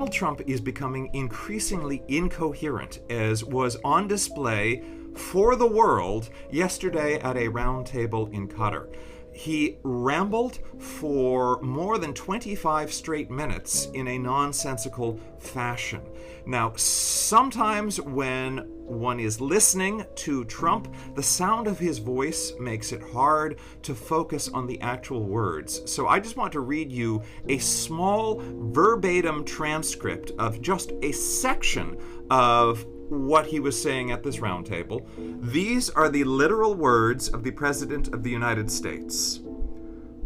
Donald Trump is becoming increasingly incoherent, as was on display for the world yesterday at a roundtable in Qatar. He rambled for more than 25 straight minutes in a nonsensical fashion. Now, sometimes when one is listening to Trump, the sound of his voice makes it hard to focus on the actual words. So I just want to read you a small verbatim transcript of just a section of what he was saying at this roundtable. These are the literal words of the President of the United States.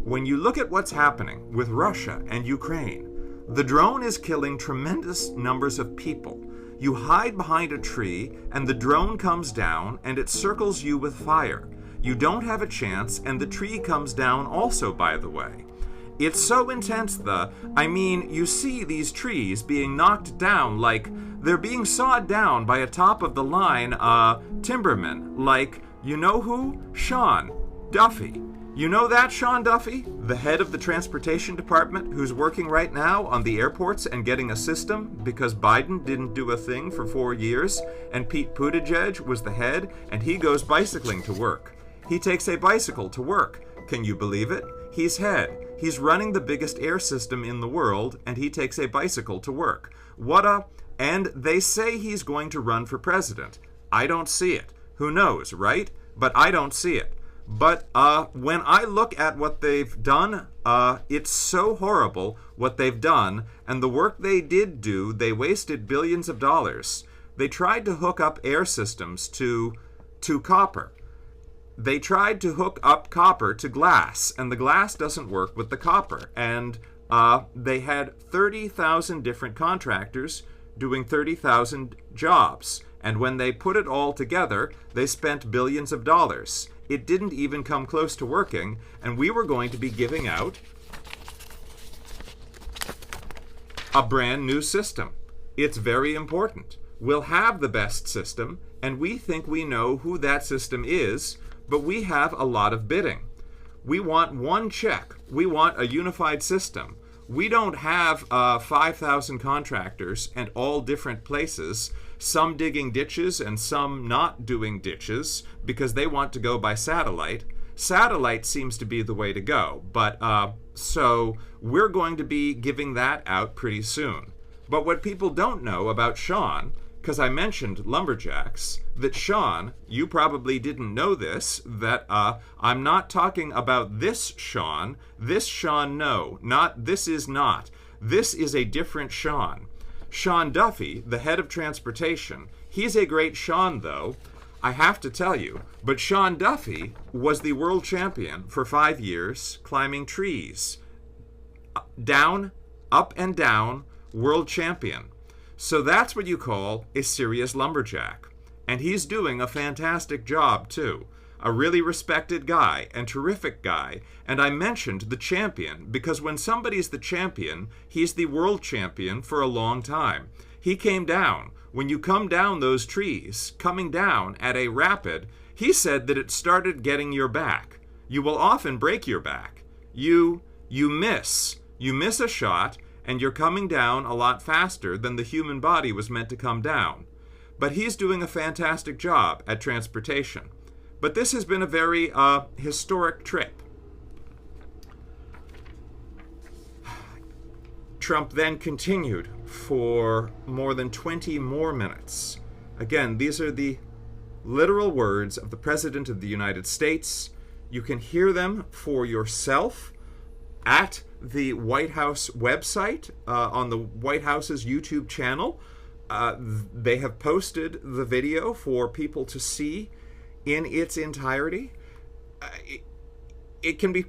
When you look at what's happening with Russia and Ukraine, the drone is killing tremendous numbers of people. You hide behind a tree, and the drone comes down, and it circles you with fire. You don't have a chance, and the tree comes down also, by the way. It's so intense, you see these trees being knocked down like they're being sawed down by a top-of-the-line timberman, like, you know who? Sean Duffy. You know that Sean Duffy, the head of the transportation department, who's working right now on the airports and getting a system because Biden didn't do a thing for 4 years, and Pete Buttigieg was the head, and he goes bicycling to work. He takes a bicycle to work. Can you believe it? He's head. He's running the biggest air system in the world, and he takes a bicycle to work. And they say he's going to run for president. I don't see it. Who knows, right? But I don't see it. But when I look at what they've done, it's so horrible what they've done. And the work they did do, they wasted billions of dollars. They tried to hook up air systems to copper. They tried to hook up copper to glass, and the glass doesn't work with the copper. And they had 30,000 different contractors doing 30,000 jobs. And when they put it all together, they spent billions of dollars. It didn't even come close to working, and we were going to be giving out a brand new system. It's very important. We'll have the best system, and we think we know who that system is, but we have a lot of bidding. We want one check. We want a unified system. We don't have 5,000 contractors and all different places, some digging ditches and some not doing ditches because they want to go by satellite. Satellite seems to be the way to go, but so we're going to be giving that out pretty soon. But what people don't know about Sean, because I mentioned lumberjacks, that Sean, you probably didn't know this, that I'm not talking about this Sean. This Sean, no, not this is not. This is a different Sean. Sean Duffy, the head of transportation, he's a great Sean, though, I have to tell you. But Sean Duffy was the world champion for 5 years climbing trees. Down, up and down, world champion. So that's what you call a serious lumberjack. And he's doing a fantastic job, too. A really respected guy and terrific guy. And I mentioned the champion because when somebody's the champion, he's the world champion for a long time. He came down. When you come down those trees, coming down at a rapid, he said that it started getting your back. You will often break your back. You miss. You miss a shot, and you're coming down a lot faster than the human body was meant to come down. But he's doing a fantastic job at transportation. But this has been a very historic trip. Trump then continued for more than 20 more minutes. Again, these are the literal words of the President of the United States. You can hear them for yourself at the White House website, on the White House's YouTube channel. They have posted the video for people to see in its entirety. It can be,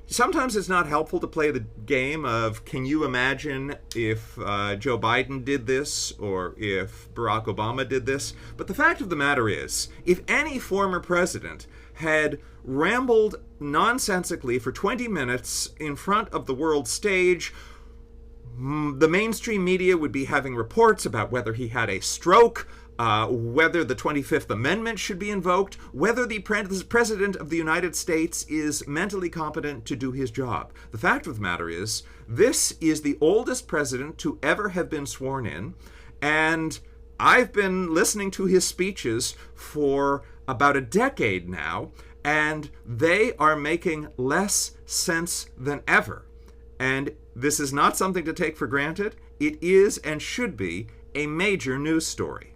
sometimes it's not helpful to play the game of, can you imagine if Joe Biden did this or if Barack Obama did this? But the fact of the matter is, if any former president had rambled nonsensically for 20 minutes in front of the world stage, the mainstream media would be having reports about whether he had a stroke, whether the 25th Amendment should be invoked, whether the President of the United States is mentally competent to do his job. The fact of the matter is, this is the oldest president to ever have been sworn in, and I've been listening to his speeches for about a decade now, and they are making less sense than ever. And this is not something to take for granted. It is and should be a major news story.